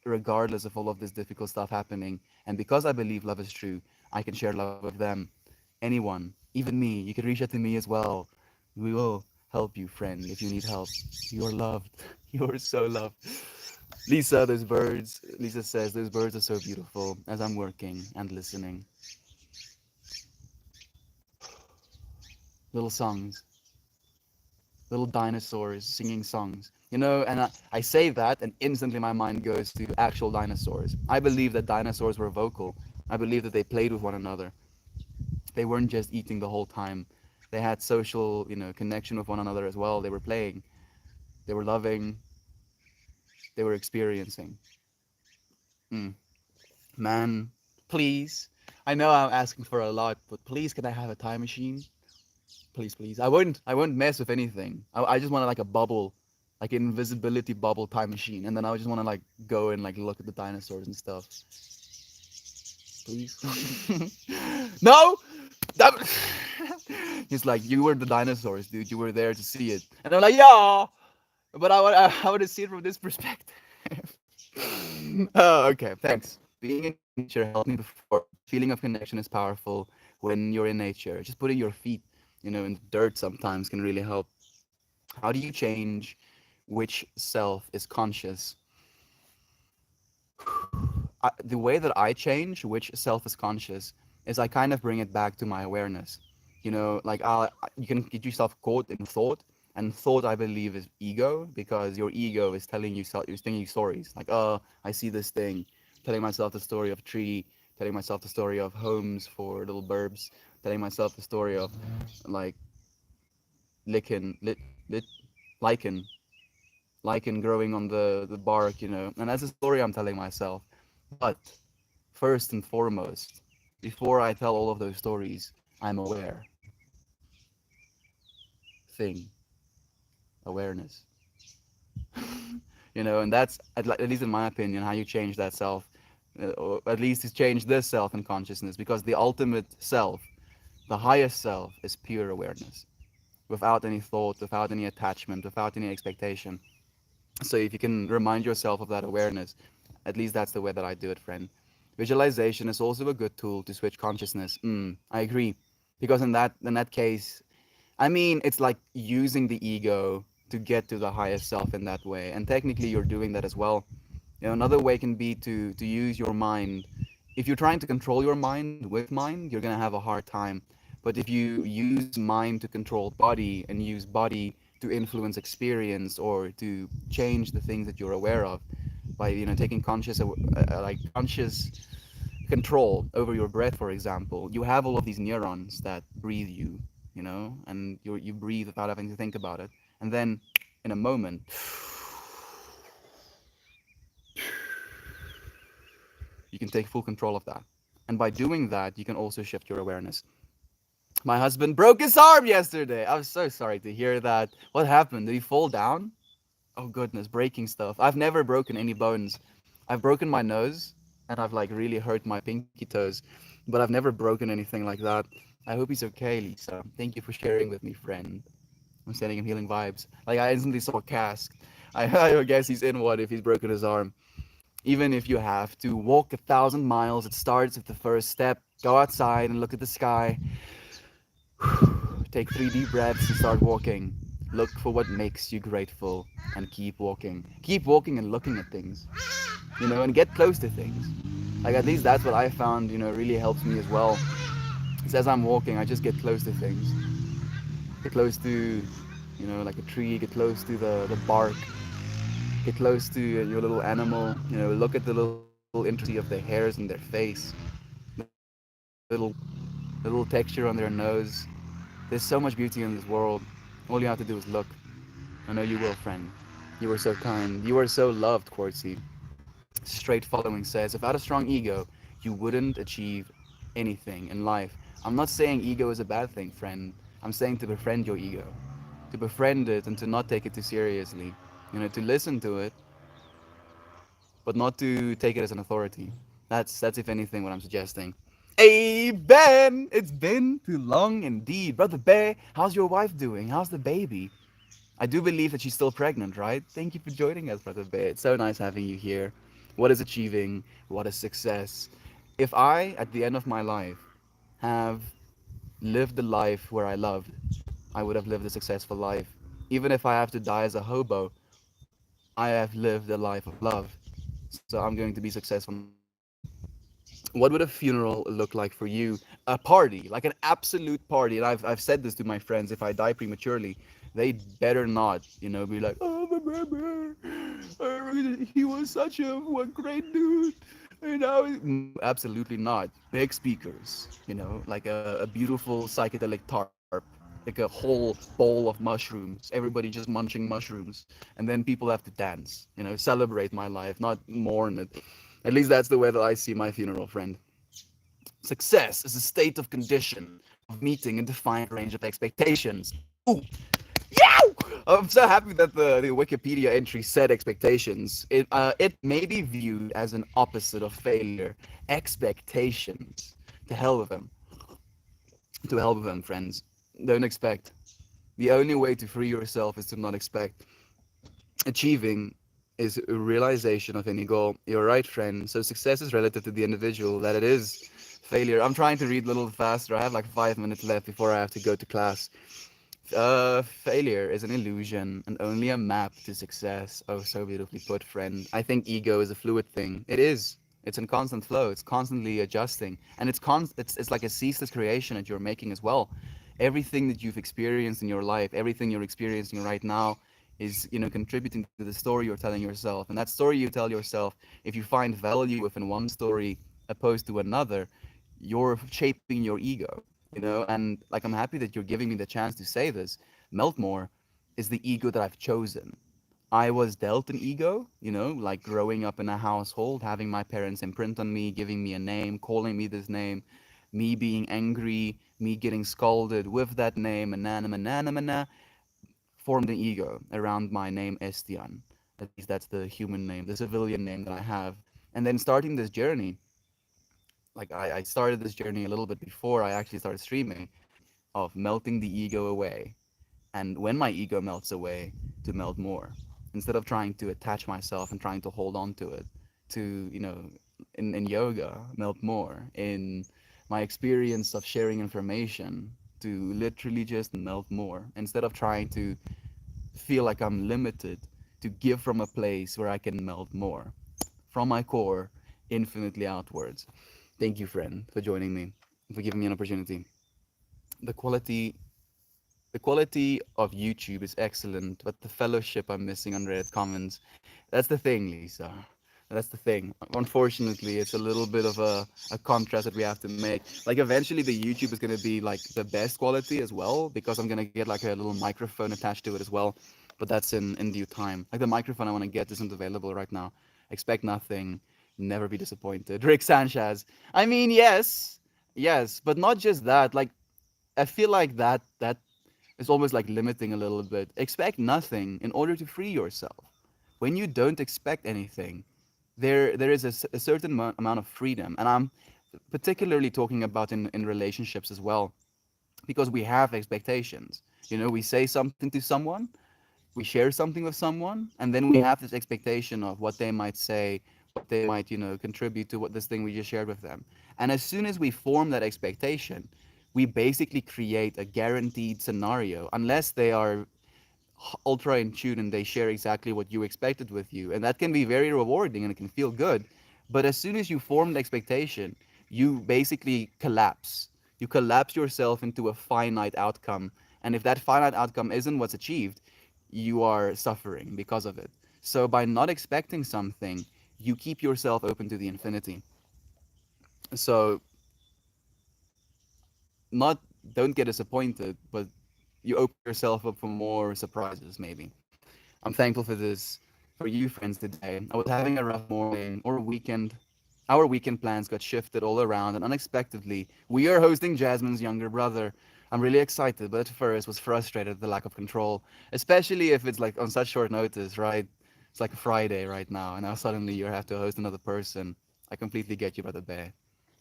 regardless of all of this difficult stuff happening. And because I believe love is true, I can share love with them. Anyone, even me, you can reach out to me as well. We will help you, friend, if you need help. You are loved. You are so loved. Lisa, those birds, Lisa says, those birds are so beautiful as I'm working and listening. Little songs, little dinosaurs singing songs. And I say that, and instantly my mind goes to actual dinosaurs. I believe that dinosaurs were vocal. I believe that they played with one another. They weren't just eating the whole time. They had social, connection with one another as well. They were playing, they were loving, they were experiencing. Mm. Man, please. I know I'm asking for a lot, but please, can I have a time machine? Please, please. I won't mess with anything. I just want like a bubble, like an invisibility bubble time machine, and then I just want to like go and like look at the dinosaurs and stuff. Please. No. That... He's like, you were the dinosaurs, dude. You were there to see it, and I'm like, yeah, but I want to see it from this perspective. Oh, okay. Thanks. Being in nature helped me before. Feeling of connection is powerful when you're in nature. Just putting your feet, in the dirt sometimes can really help. How do you change which self is conscious? The way that I change which self is conscious is I kind of bring it back to my awareness. Like you can get yourself caught in thought, and thought I believe is ego because your ego is telling you stories. Like, oh, I see this thing, telling myself the story of a tree, telling myself the story of homes for little burbs, telling myself the story of like lichen, lit, lichen, lichen growing on the bark, and that's a story I'm telling myself. But first and foremost, before I tell all of those stories, I'm aware. Thing, awareness. And that's, at least in my opinion, how you change that self, or at least to change this self in consciousness, because the ultimate self, the highest self, is pure awareness, without any thought, without any attachment, without any expectation. So if you can remind yourself of that awareness, at least that's the way that I do it, friend. Visualization is also a good tool to switch consciousness. I agree, because in that case, I mean, it's like using the ego to get to the highest self in that way, and technically you're doing that as well. Another way can be to use your mind. If you're trying to control your mind with mind, you're gonna have a hard time. But if you use mind to control body and use body to influence experience or to change the things that you're aware of by taking like conscious control over your breath, for example, you have all of these neurons that breathe you, and you breathe without having to think about it, and then in a moment you can take full control of that. And by doing that, you can also shift your awareness. My husband broke his arm yesterday. I was so sorry to hear that. What happened? Did he fall down? Oh goodness, breaking stuff. I've never broken any bones. I've broken my nose and I've like really hurt my pinky toes, but I've never broken anything like that. I hope he's okay, Lisa. Thank you for sharing with me, friend. I'm sending him healing vibes. Like I instantly saw a cast. I guess he's in one if he's broken his arm. Even if you have to walk 1,000 miles, it starts with the first step. Go outside and look at the sky. Take 3 deep breaths and start walking. Look for what makes you grateful and keep walking. Keep walking and looking at things, and get close to things. Like at least that's what I found, really helps me as well. It's as I'm walking, I just get close to things. Get close to, like a tree, get close to the bark, get close to your little animal, look at the little intricacy of their hairs and their face, the little texture on their nose. There's so much beauty in this world. All you have to do is look. I know you will, friend. You are so kind. You are so loved, Quartzy. Straight Following says, without a strong ego, you wouldn't achieve anything in life. I'm not saying ego is a bad thing, friend. I'm saying to befriend your ego. To befriend it and to not take it too seriously. To listen to it, but not to take it as an authority. That's if anything what I'm suggesting. Hey Ben, it's been too long indeed, brother Bear. How's your wife doing? How's the baby? I do believe that she's still pregnant, right? Thank you for joining us, Brother Bear. It's so nice having you here. What is achieving? What is success? If I, at the end of my life, have lived the life where I loved, I would have lived a successful life. Even if I have to die as a hobo, I have lived a life of love. So I'm going to be successful no matter what. What would a funeral look like for you? A party, like an absolute party. And I've said this to my friends: if I die prematurely, they better not, be like, oh, he was such a what great dude. No, absolutely not. Big speakers, like a beautiful psychedelic tarp, like a whole bowl of mushrooms. Everybody just munching mushrooms, and then people have to dance. Celebrate my life, not mourn it. At least that's the way that I see my funeral, friend. Success is a state of condition of meeting a defined range of expectations. Ooh, yeah! I'm so happy that the Wikipedia entry said expectations. It may be viewed as an opposite of failure. Expectations. To hell with them. To hell with them, friends. Don't expect. The only way to free yourself is to not expect. Achieving is a realization of any goal. You're right, friend. So success is relative to the individual. That it is failure. I'm trying to read a little faster. I have like 5 minutes left before I have to go to class. Failure is an illusion and only a map to success. Oh, so beautifully put, friend. I think ego is a fluid thing. It is. It's in constant flow. It's constantly adjusting, and it's like a ceaseless creation that you're making as well. Everything that you've experienced in your life, everything you're experiencing right now, is contributing to the story you're telling yourself. And that story you tell yourself, if you find value within one story opposed to another, you're shaping your ego. And like I'm happy that you're giving me the chance to say this. Meltmore is the ego that I've chosen. I was dealt an ego, like growing up in a household, having my parents imprint on me, giving me a name, calling me this name, me being angry, me getting scolded with that name, manana, formed an ego around my name Estian. At least that's the human name, the civilian name that I have. And then starting this journey, like I started this journey a little bit before I actually started streaming, of melting the ego away. And when my ego melts away, to melt more. Instead of trying to attach myself and trying to hold on to it, to, in yoga, melt more. In my experience of sharing information, to literally just melt more. Instead of trying to feel like I'm limited, to give from a place where I can melt more. From my core, infinitely outwards. Thank you, friend, for joining me, for giving me an opportunity. The quality the quality of YouTube is excellent, but the fellowship I'm missing on Reddit comments. That's the thing, Lisa. That's the thing. Unfortunately, it's a little bit of a contrast that we have to make. Like eventually the YouTube is gonna be like the best quality as well, because I'm gonna get like a little microphone attached to it as well. But that's in due time. Like the microphone I want to get isn't available right now. Expect nothing. Never be disappointed. Rick Sanchez. I mean, yes, yes, but not just that. Like I feel like that is almost like limiting a little bit. Expect nothing in order to free yourself. When you don't expect anything, there is a certain amount of freedom, and I'm particularly talking about in relationships as well, because we have expectations. We say something to someone, we share something with someone, and then we have this expectation of what they might say, what they might contribute to what this thing we just shared with them. And as soon as we form that expectation, we basically create a guaranteed scenario, unless they are ultra in tune and they share exactly what you expected with you, and that can be very rewarding and it can feel good. But as soon as you form the expectation, you basically collapse. You collapse yourself into a finite outcome, and if that finite outcome isn't what's achieved, you are suffering because of it. So by not expecting something, you keep yourself open to the infinity. So not don't get disappointed, but you open yourself up for more surprises maybe. I'm thankful for this, for you friends today. I was having a rough morning or weekend. Our weekend plans got shifted all around, and unexpectedly, we are hosting Jasmine's younger brother. I'm really excited, but at first was frustrated at the lack of control, especially if it's like on such short notice, right? It's like a Friday right now, and now suddenly you have to host another person. I completely get you, Brother Bear.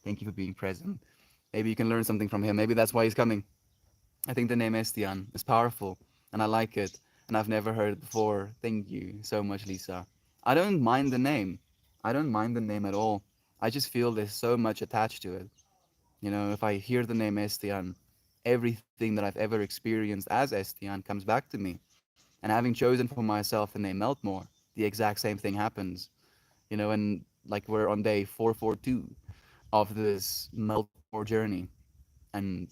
Thank you for being present. Maybe you can learn something from him. Maybe that's why he's coming. I think the name Estian is powerful, and I like it. and I've never heard it before. Thank you so much, Lisa. I don't mind the name. I don't mind the name at all. I just feel there's so much attached to it. You know, if I hear the name Estian, everything that I've ever experienced as Estian comes back to me. And having chosen for myself the name Meltmore, the exact same thing happens. You know, and like we're on day 442 of this Meltmore journey. And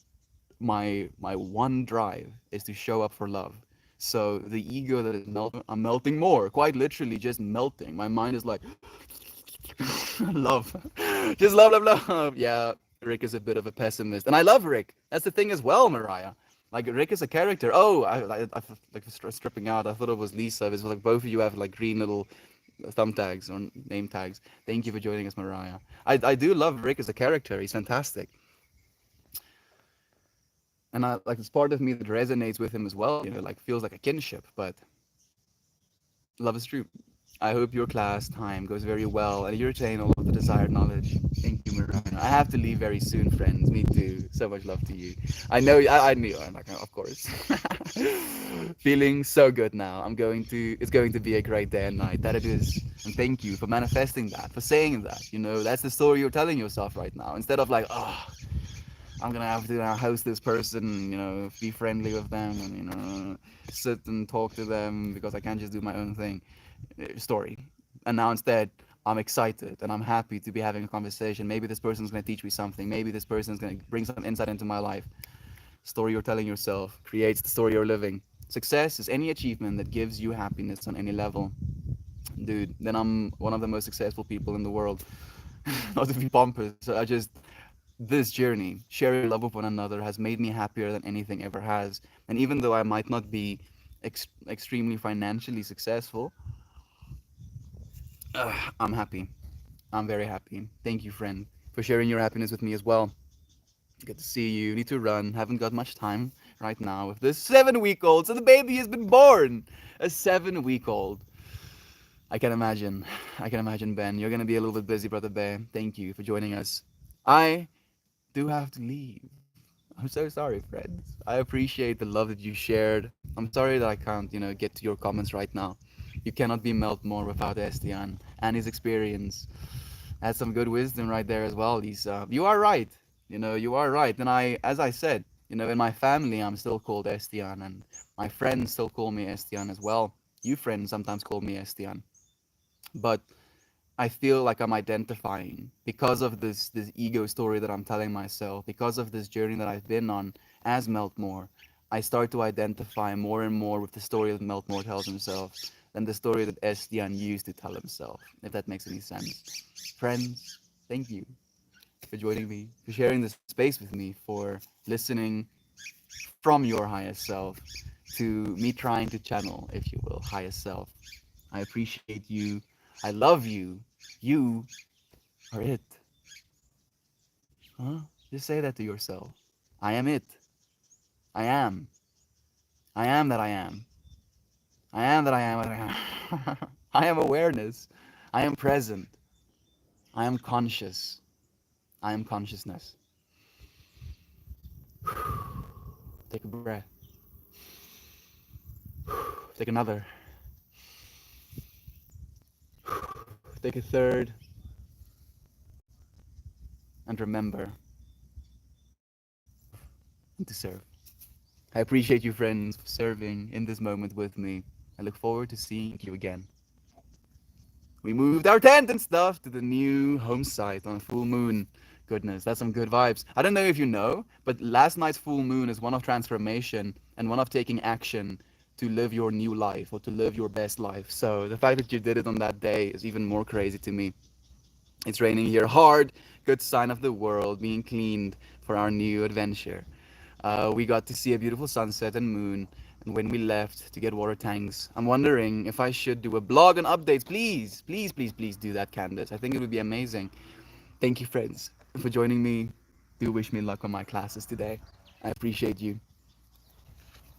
my one drive is to show up for love. So the ego that is melting, I'm melting more, quite literally just melting. My mind is like, love, just love, love, love. Yeah, Rick is a bit of a pessimist, and I love Rick. That's the thing as well, Mariah. Like Rick is a character. Oh, like stripping out. I thought it was Lisa. It's like both of you have like green little thumb tags or name tags. Thank you for joining us, Mariah. I do love Rick as a character. He's fantastic, and I like it's part of me that resonates with him as well. You know, like feels like a kinship. But love is true. I hope your class time goes very well and you retain all of the desired knowledge. Thank you, Mariah. I have to leave very soon, friends. Me too. So much love to you. I know. I knew. I'm like, of course. Feeling so good now. I'm going to. It's going to be a great day and night. That it is. And thank you for manifesting that, for saying that. You know, that's the story you're telling yourself right now. Instead of like, oh, I'm gonna have to host this person, you know, be friendly with them, and sit and talk to them because I can't just do my own thing. Story, and now instead, I'm excited and I'm happy to be having a conversation. Maybe this person's gonna teach me something. Maybe this person's gonna bring some insight into my life. Story you're telling yourself creates the story you're living. Success is any achievement that gives you happiness on any level. Dude, then I'm one of the most successful people in the world. Not to be pompous, I just this journey, sharing love with one another, has made me happier than anything ever has. And even though I might not be extremely financially successful, I'm happy. I'm very happy. Thank you, friend, for sharing your happiness with me as well. Good to see you. Need to run. Haven't got much time right now with this 7 week old. So the baby has been born. A 7 week old. I can imagine. I can imagine, Ben. You're going to be a little bit busy, Brother Bear. Thank you for joining us. I do have to leave. I'm so sorry, friends. I appreciate the love that you shared. I'm sorry that I can't, get to your comments right now. You cannot be Melt more without Estian and his experience. That's some good wisdom right there as well, Lisa. You are right. You are right. And as I said, in my family, I'm still called Estian, and my friends still call me Estian as well. You friends sometimes call me Estian. But I feel like I'm identifying because of this ego story that I'm telling myself, because of this journey that I've been on as Meltmore. I start to identify more and more with the story that Meltmore tells himself than the story that Estian used to tell himself, if that makes any sense. Friends, thank you for joining me, for sharing this space with me, for listening from your highest self to me trying to channel, if you will, highest self. I appreciate you. I love you. You are it. Huh? Just say that to yourself. I am it. I am. I am that I am. I am that I am what I am. I am awareness. I am present. I am conscious. I am consciousness. Take a breath. Take another. Take a third. And remember to love and to serve. I appreciate you, friends, for serving in this moment with me. I look forward to seeing you again. We moved our tent and stuff to the new home site on full moon. Goodness, that's some good vibes. I don't know if you know, but last night's full moon is one of transformation and one of taking action to live your new life or to live your best life. So the fact that you did it on that day is even more crazy to me. It's raining here hard, good sign of the world being cleaned for our new adventure. We got to see a beautiful sunset and moon, and when we left to get water tanks, I'm wondering if I should do a blog and updates. Please, please, please, please do that, Candace. I think it would be amazing. Thank you, friends, for joining me. Do wish me luck on my classes today. I appreciate you.